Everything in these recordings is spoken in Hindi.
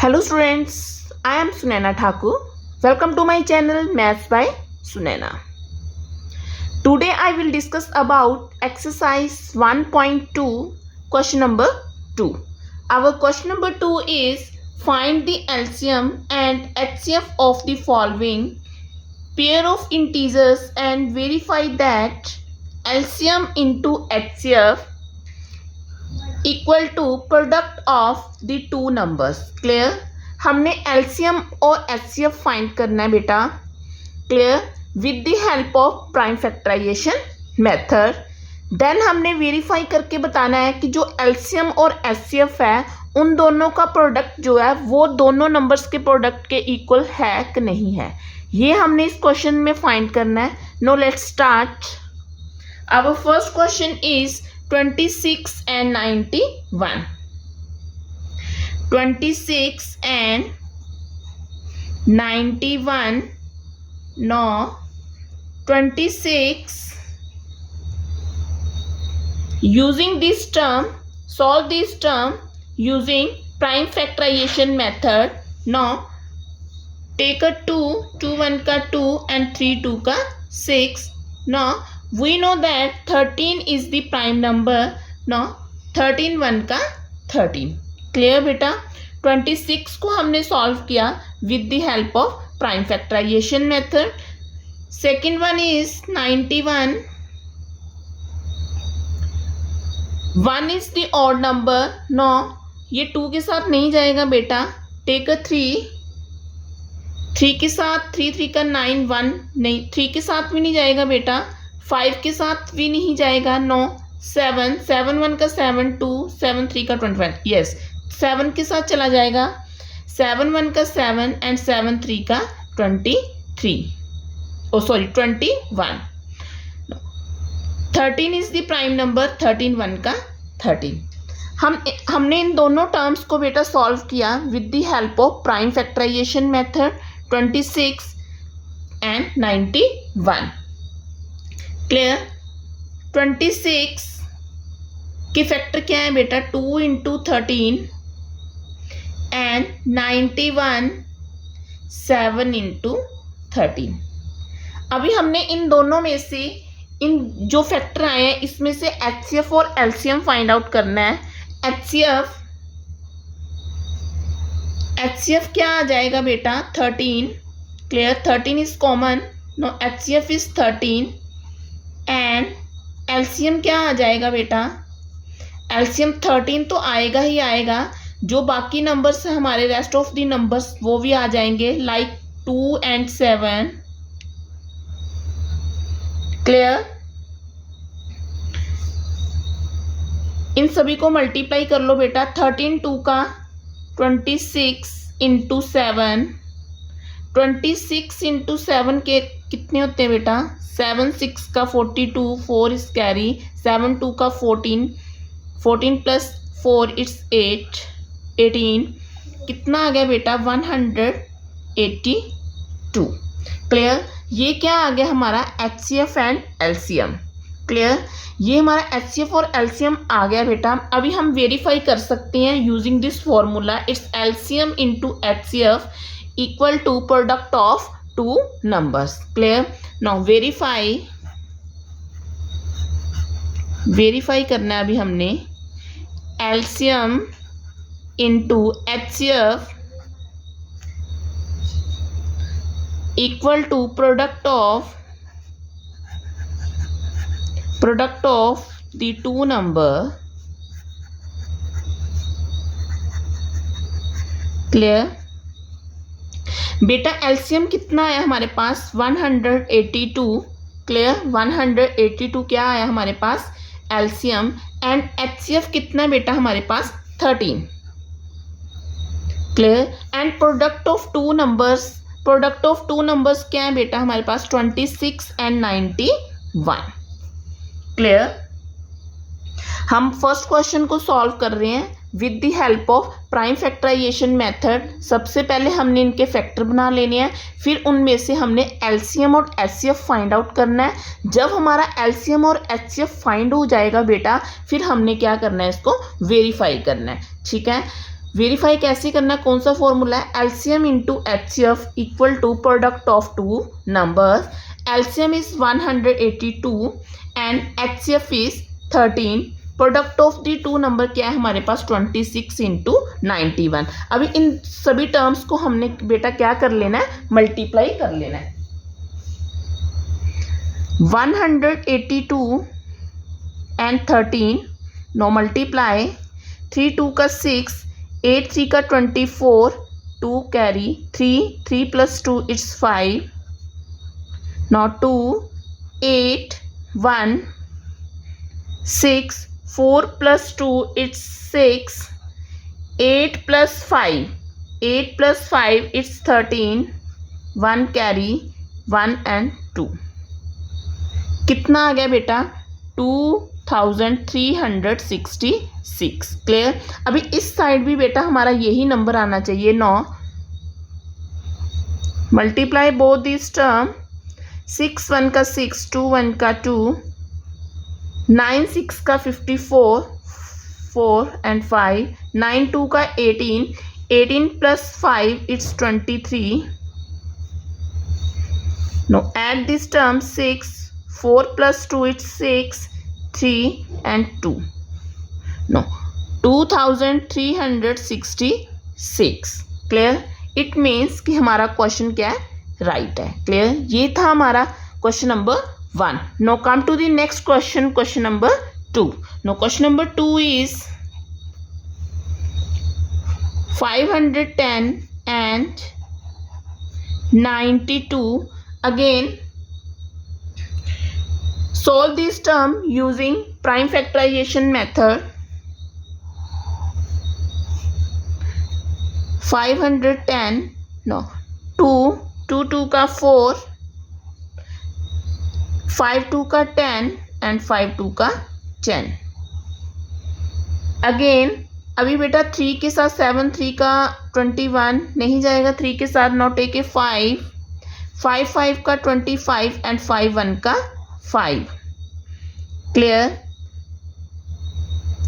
Hello students, I am Sunaina Thakur. Welcome to my channel Maths by Sunaina. Today I will discuss about exercise 1.2 question number 2. Our question number 2 is find the LCM and HCF of the following pair of integers and verify that LCM into HCF equal to product of the two numbers. Clear. हमने एलसीएम और एचसीएफ फाइंड करना है बेटा. Clear. With the help of prime factorisation method. Then हमने वेरीफाई करके बताना है कि जो एलसीएम और एचसीएफ है उन दोनों का प्रोडक्ट जो है वो दोनों नंबर्स के प्रोडक्ट के इक्वल है कि नहीं है. ये हमने इस क्वेश्चन में फाइंड करना है. No let's start. Our first question is 26 and 91. 26 and 91. No. 26. Using this term, solve this term using prime factorization method. Now, take a 2, 2 1 का 2 and 3 2 का 6. Now, we know that 13 is the prime number. Now 13 1 का 13. क्लियर बेटा. 26 को हमने सॉल्व किया with the help of prime factorisation method. Second one is 91. 1 is the odd number. No, ये 2 के साथ नहीं जाएगा बेटा. Take a 3. 3 के साथ 3 3 का 9. 1 नहीं, 3 के साथ भी नहीं जाएगा बेटा. 5 के साथ भी नहीं जाएगा. नो. 7 7 1 का 7 2 7 3 का 21. यस, 7 के साथ चला जाएगा. 7 1 का 7 एंड 7 3 का 23. Oh sorry 21. 13 is the prime number. 13 1 का 13. हमने इन दोनों टर्म्स को बेटा सॉल्व किया with the help of prime factorisation method. 26 and 91. Clear. 26 के फैक्टर क्या है बेटा? 2 इंटू 13 एंड 91 7 इंटू 13. अभी हमने इन दोनों में से इन जो फैक्टर आए हैं इसमें से एचसीएफ और एलसीएम फाइंड आउट करना है. एचसीएफ क्या आ जाएगा बेटा? 13. Clear. 13 is common. No, HCF is 13 and LCM क्या आ जाएगा बेटा? एलसीएम 13 तो आएगा ही आएगा. जो बाकी नंबर्स है हमारे रेस्ट ऑफ द नंबर्स वो भी आ जाएंगे लाइक 2 and 7. क्लियर. इन सभी को मल्टीप्लाई कर लो बेटा. 13 2 का 26 इंटू 7. 26 इंटू 7 के कितने होते हैं बेटा? 7 6 का 42. 4 इज कैरी. 7 2 का 14. 14 प्लस 4 इट्स 8. 18. कितना आ गया बेटा? 182. क्लियर. ये क्या आ गया हमारा? HCF and LCM. क्लियर. ये हमारा एचसीएफ और एलसीएम आ गया बेटा. अभी हम वेरीफाई कर सकते हैं using this formula. It's LCM into HCF equal to product of two numbers. Clear. Now verify करना है अभी हमने. LCM into HCF equal to product of the two number. Clear. बेटा एलसीएम कितना आया हमारे पास? 182. क्लियर. 182 क्या आया हमारे पास? एलसीएम. एंड एचसीएफ कितना बेटा हमारे पास? 13. Clear. And product of two numbers क्या है बेटा हमारे पास? 26 एंड 91. क्लियर. हम फर्स्ट क्वेश्चन को सॉल्व कर रहे हैं with the help of prime factorisation method. सबसे पहले हमने इनके फैक्टर बना लेने हैं, फिर उनमें से हमने एलसीएम और एचसीएफ फाइंड आउट करना है. जब हमारा एलसीएम और एचसीएफ फाइंड हो जाएगा बेटा फिर हमने क्या करना है? इसको वेरीफाई करना है. ठीक है. वेरीफाई कैसे करना, कौन सा फॉर्मूला है, LCM into HCF equal to product of two numbers. LCM is 182 and HCF is 13. Product of the two number क्या है हमारे पास 26 इंटू 91. अभी इन सभी टर्म्स को हमने बेटा क्या कर लेना है, मल्टीप्लाई कर लेना है. 182 एंड 13 नो मल्टीप्लाई, 3 2 का 6, 8 3 का 24, 2 carry, 3 plus 2 it's 5, now 2 8 1 6, 4 plus 2 it's 6, 8 plus 5 it's 13, 1 carry, 1 and 2. कितना आ गया बेटा 2366. क्लियर. अभी इस साइड भी बेटा हमारा यही नंबर आना चाहिए 9. मल्टीप्लाई बोथ दिस टर्म, 6 1 का 6, 2 1 का 2, 9 6 का 54, 4 and 5, 9 2 का 18, 18 plus 5 it's 23. Now add this term 6, 4 plus 2 it's 6, 3 and 2. No, 2366. Clear. It means कि हमारा क्वेश्चन क्या है, राइट है. क्लियर. ये था हमारा question number 1. Now come to the next question, question number 2. Now question number 2 is 510 and 92. Again solve this term using prime factorization method. 510 no 2 2 का 4, 5 2 का 10 and 5 2 का 10. अगेन अभी बेटा 3 के साथ 7, 3 का 21 नहीं जाएगा, 3 के साथ नॉट टेक 5, 5 5 का 25 एंड 5 1 का 5. क्लियर.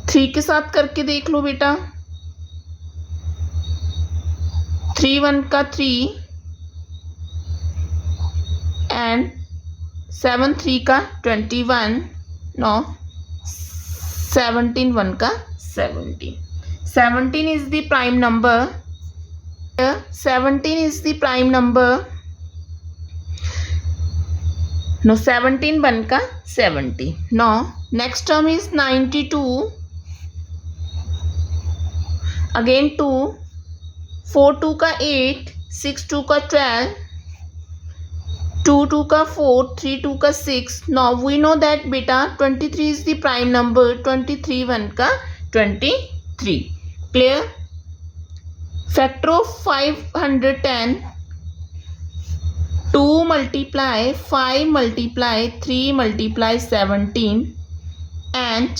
3 के साथ करके देख लो बेटा, 3 1 का 3 एंड 7 3 का 21 नो 17 1 का 17. 17 is the prime number. 17 is the prime number. No 17 1 का 70. No next term is 92. Again 2, 4 2 का 8, 6 2 का 12, 2 2 का 4, 3 2 का 6. Now we know that beta 23 is the prime number. 23 1 का 23. Clear. Factor of 510, 2 multiply 5 multiply 3 multiply 17 and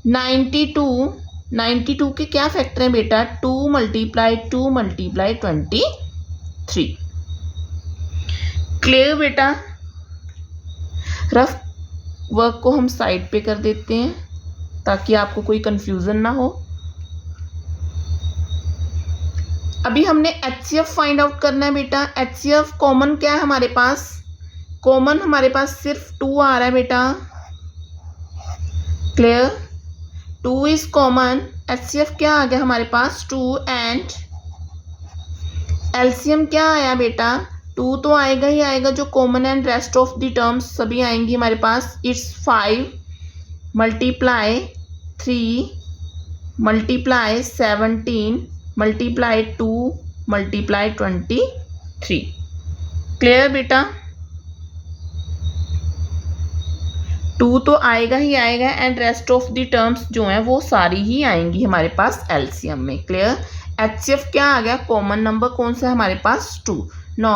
92 के क्या फैक्टर हैं बेटा 2 multiply 2 multiply 23. क्लियर बेटा. रफ वर्क को हम साइड पे कर देते हैं ताकि आपको कोई कंफ्यूजन ना हो. अभी हमने एचसीएफ फाइंड आउट करना है बेटा. एचसीएफ कॉमन क्या है हमारे पास, कॉमन हमारे पास सिर्फ 2 आ रहा है बेटा. क्लियर. 2 is common. एचसीएफ क्या आ गया हमारे पास 2 एंड एलसीएम क्या आया बेटा 2 तो आएगा ही आएगा जो common and rest of the terms सभी आएंगी हमारे पास. It's 5 multiply 3 multiply 17 multiply 2 multiply 23. Clear बेटा. 2 तो आएगा ही आएगा and rest of the terms जो हैं वो सारी ही आएंगी हमारे पास एलसीएम में. क्लियर. एचसीएफ क्या आ गया, कॉमन नंबर कौन सा है हमारे पास 2. नो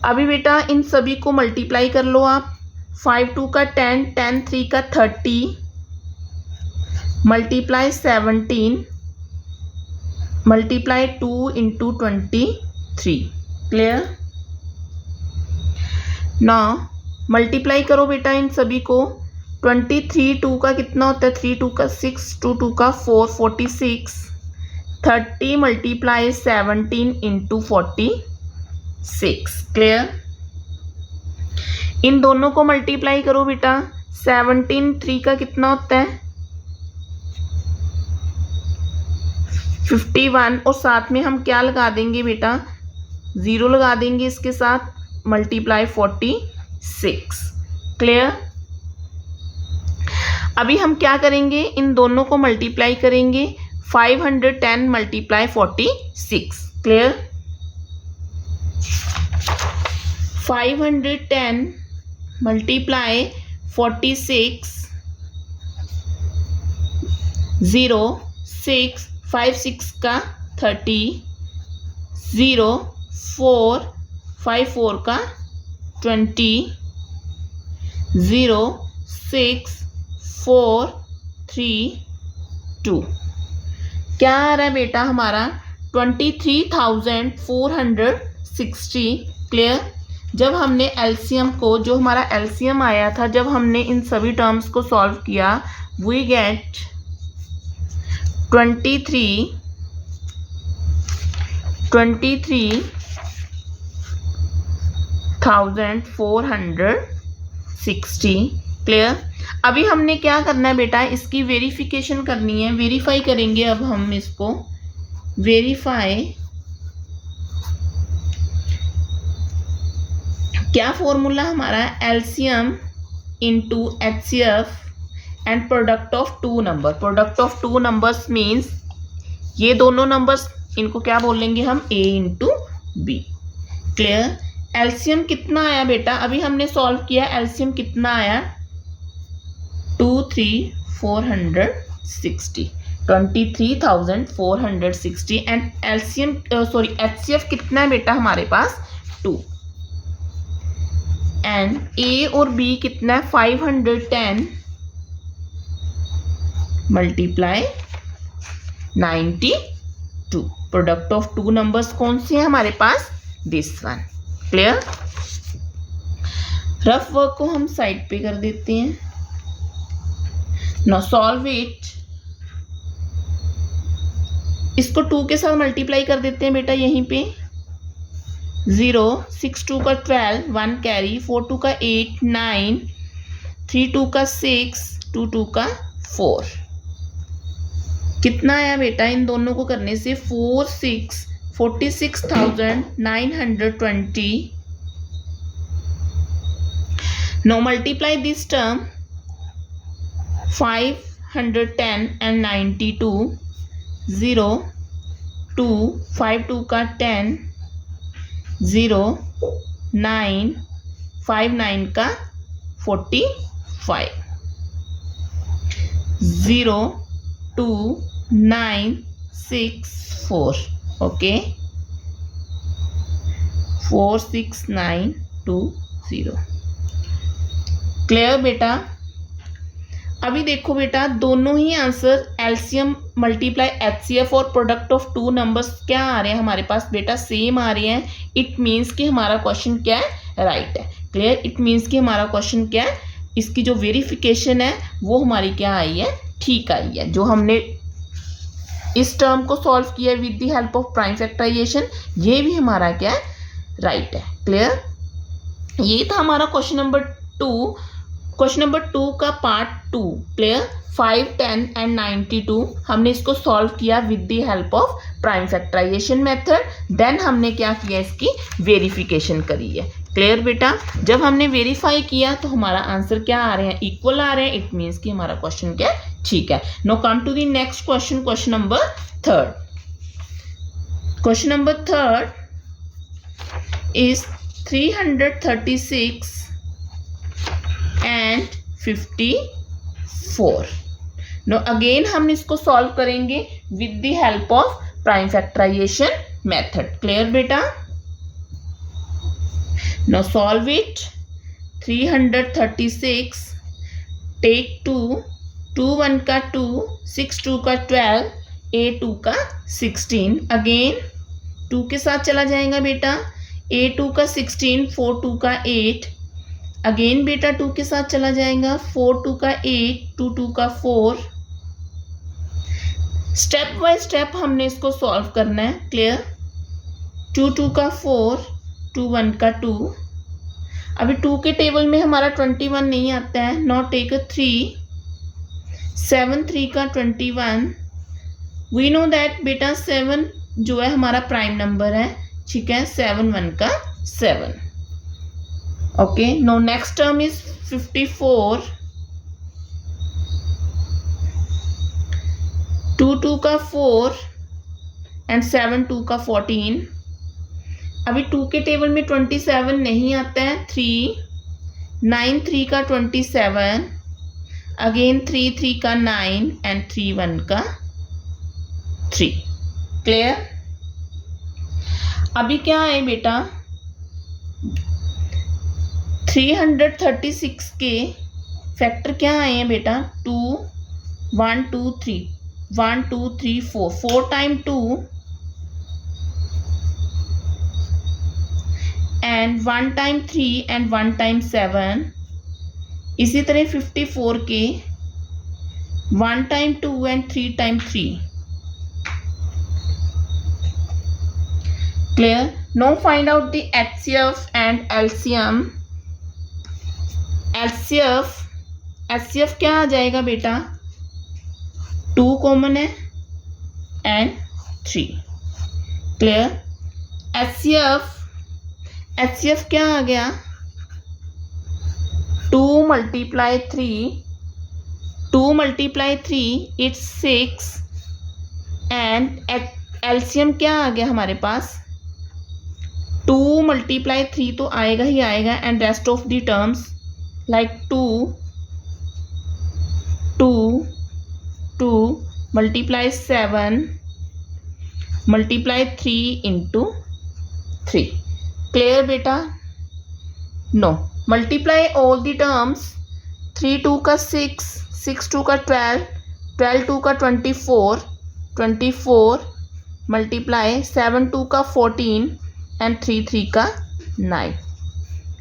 अभी बेटा इन सभी को मल्टीप्लाई कर लो आप. 5 2 का 10, 10 3 का 30 multiply 17 multiply 2 into 23. Clear. Now multiply करो बेटा इन सभी को. 23 2 का कितना होता है, 3 2 का 6, 2 2 का 4, 46, 30 मल्टीप्लाई 17 इंटू 46। क्लियर। इन दोनों को मल्टीप्लाई करो बेटा, 17 3 का कितना होता है 51, और साथ में हम क्या लगा देंगे बेटा, 0 लगा देंगे इसके साथ, मल्टीप्लाई 46। क्लियर। अभी हम क्या करेंगे, इन दोनों को मल्टीप्लाई करेंगे, 510 मल्टीप्लाई 46। क्लियर। 510 मल्टीप्लाई 46, 0 6 5 6 का 30, 0 4 5 4 का 20, 0 6 4 3 2। क्या आ रहा है बेटा हमारा 23,460। क्लियर। जब हमने एलसीएम को, जो हमारा एलसीएम आया था, जब हमने इन सभी टर्म्स को सॉल्व किया, वी गेट 23,460। क्लियर। अभी हमने क्या करना है बेटा, इसकी वेरिफिकेशन करनी है, वेरीफाई करेंगे। अब हम इसको वेरीफाई, क्या फॉर्मूला हमारा, LCM into HCF and product of two number. Product of two numbers means ये दोनों नंबर्स, इनको क्या बोलेंगे हम, A into B. Clear. LCM कितना आया बेटा, अभी हमने सॉल्व किया, एलसीएम कितना आया 23,460 एंड एलसीएम एचसीएफ कितना है बेटा हमारे पास 2, एंड ए और बी कितना है 510 multiply 92। Product of two numbers कौन से हैं हमारे पास, this one. Clear. Rough work को हम साइड पे कर देते हैं। Now solve it. इसको 2 के साथ मल्टीप्लाई कर देते हैं बेटा, यहीं पे 0 6 2 का 12, 1 कैरी, 4 2 का 8 9, 3 2 का 6, 2 2 का 4। कितना आया बेटा इन दोनों को करने से, 46,920। Now multiply this term, 510 and 92, 0 2 5 2 का 10, 0 9 5 9 का 45, 0 2 9 6 4। ओके, 46920। क्लियर बेटा। अभी देखो बेटा, दोनों ही आंसर एलसीएम मल्टीप्लाई एचसीएफ और प्रोडक्ट ऑफ टू नंबर्स क्या आ रहे हैं हमारे पास बेटा, सेम आ रहे हैं। इट मीन्स कि हमारा क्वेश्चन क्या है, राइट है। क्लियर। इट मीन्स कि हमारा क्वेश्चन क्या है, इसकी जो वेरिफिकेशन है वो हमारी क्या आई है, ठीक आई है। जो हमने इस टर्म को सॉल्व किया with the help of prime factorization, ये भी हमारा क्या है, राइट है। क्लियर। ये था हमारा क्वेश्चन नंबर 2। क्वेश्चन नंबर 2 का पार्ट 2। क्लियर। 5 10 एंड 92 हमने इसको सॉल्व किया with the help of prime factorisation method. Then हमने क्या किया, इसकी वेरिफिकेशन करी है। क्लियर बेटा। जब हमने वेरीफाई किया तो हमारा आंसर क्या आ रहे हैं, इक्वल आ रहे हैं। इट मीन्स कि हमारा क्वेश्चन क्या ठीक है। Now come to the next question, question number 3। Question number 3 is 336 and 54। Now again हम इसको सॉल्व करेंगे with the help of prime factorisation method. Clear बेटा। Now solve it. 336 टेक 2, 2 1 का 2, 6 2 का 12, a 2 का 16। अगेन 2 के साथ चला जाएगा बेटा, a 2 का 16, 4 2 का 8। अगेन बेटा 2 के साथ चला जाएगा, 4 2 का 8, 2 2 का 4। स्टेप बाय स्टेप हमने इसको सॉल्व करना है। क्लियर? 2 2 का 4, 2 1 का 2। अभी 2 के टेबल में हमारा 21 नहीं आता है, नॉट टेक 3। 7 3 का 21। वी नो दैट बेटा 7 जो है हमारा प्राइम नंबर है, ठीक है। 7 1 का 7। Okay, no next term is 54। 2 2 का 4 एंड 7 2 का 14। अभी 2 के टेबल में 27 नहीं आता है, 3 9 3 का 27। अगेन 3 3 का 9 एंड 3 1 का 3। क्लियर? अभी क्या है बेटा, 336 के फैक्टर क्या आए हैं बेटा, 2 1 2 3 1 2 3 4 4 time 2 and 1 time 3 and 1 time 7। इसी तरह 54 के 1 time 2 and 3 time 3। Clear? Now find out the HCF and LCM। HCF क्या आ जाएगा बेटा, 2 कॉमन है एंड 3। क्लियर? HCF क्या आ गया, 2 multiply 3 it's 6 एंड LCM क्या आ गया हमारे पास, 2 multiply 3 तो आएगा ही आएगा and rest of the terms like 2 multiply 7 multiply 3 into 3। Clear बेटा? Now, multiply all the terms. 3 2 का 6, 6 2 का 12, 12 2 का 24, 24 मल्टीप्लाई 7 2 का 14 एंड 3 3 का 9।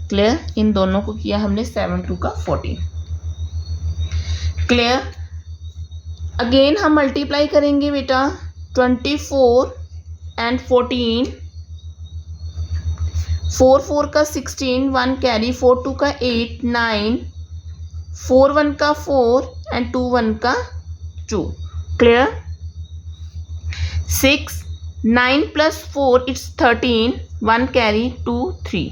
क्लियर? इन दोनों को किया हमने 7 2 का 14। क्लियर? अगेन हम मल्टीप्लाई करेंगे बेटा 24 एंड 14। 4 4 का 16, 1 कैरी, 4 2 का 8 9, 4 1 का 4 एंड 2 1 का 2। क्लियर? 6 9 plus 4 it's 13, 1 carry 2 3।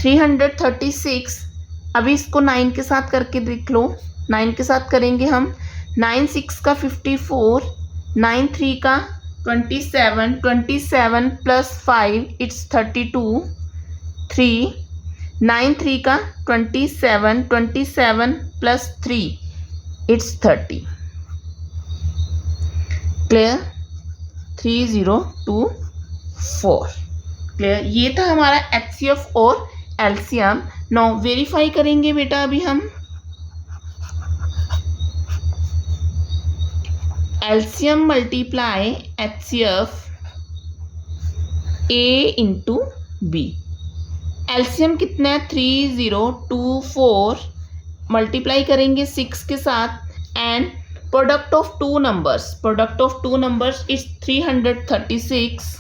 336। अभी इसको 9 के साथ करके देख लो, 9 के साथ करेंगे हम। 9 6 का 54, 9 3 का 27, 27 प्लस 5 इट्स 32, 3 9 3 का 27, 27 प्लस 3 इट्स 30। क्लियर? 3024। क्लियर? ये था हमारा HCF और LCM। नाउ वेरीफाई करेंगे बेटा अभी हम। LCM multiply HCF A into B। LCM कितना है, 3024 मल्टीप्लाई करेंगे 6 के साथ and product of two numbers is 336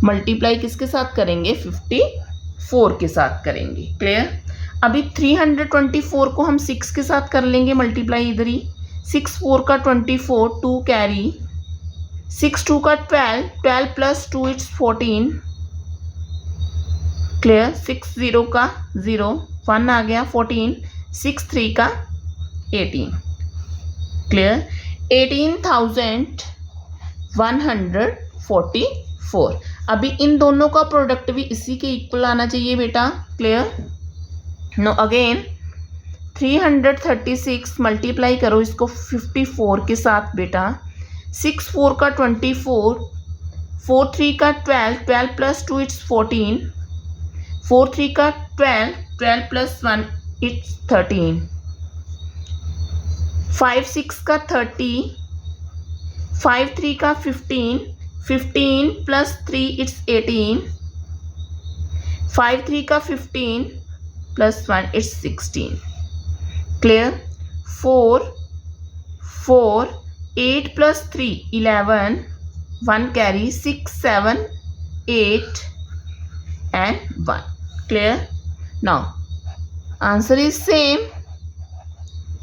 multiply किसके साथ करेंगे, 54 के साथ करेंगे। क्लियर? अभी 324 को हम 6 के साथ कर लेंगे मल्टीप्लाई इधर ही। 6 4 का 24, 2 कैरी, 6 2 का 12, 12 प्लस 2 इट्स 14। क्लियर? 6 0 का 0, 1 आ गया 14, 6 3 का 18। क्लियर? 18,144। अभी इन दोनों का प्रोडक्ट भी इसी के इक्वल आना चाहिए बेटा। क्लियर? नो अगेन 336 मल्टीप्लाई करो इसको 54 के साथ बेटा। 6 4 का 24, 4 3 का 12, 12 प्लस 2 इट्स 14, 4 3 का 12, 12 प्लस 1 इट्स 13, 5 6 का 30, 5 3 का 15, 15 प्लस 3 इट्स 18, 5 3 का 15, plus 1 it's 16. Clear? 4 8 plus 3 11, 1 carry 6 7 8 and 1. Clear? Now answer is same.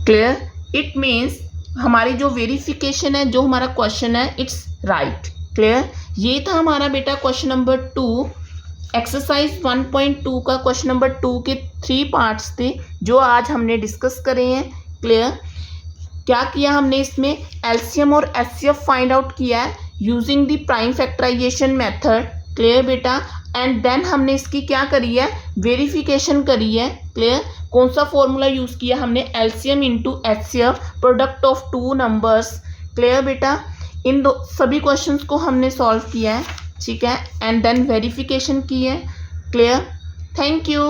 Clear? It means हमारी जो वेरिफिकेशन है, जो हमारा क्वेश्चन है, इट्स राइट. क्लियर? ये था हमारा बेटा क्वेश्चन नंबर 2. एक्सरसाइज 1.2 का क्वेश्चन नंबर 2 के 3 पार्ट्स थे जो आज हमने डिस्कस करे हैं. क्लियर? क्या किया हमने इसमें? एलसीएम और एचसीएफ फाइंड आउट किया है using the prime factorisation method. Clear बेटा? एंड देन हमने इसकी क्या करी है? वेरिफिकेशन करी है. क्लियर? कौन सा फॉर्मूला यूज़ किया हमने? LCM into HCF, product of two numbers. Clear बेटा? इन दो सभी क्वेश्चंस को हमने सॉल्व किया है. ठीक है? एंड देन वेरिफिकेशन की है. क्लियर? Thank you.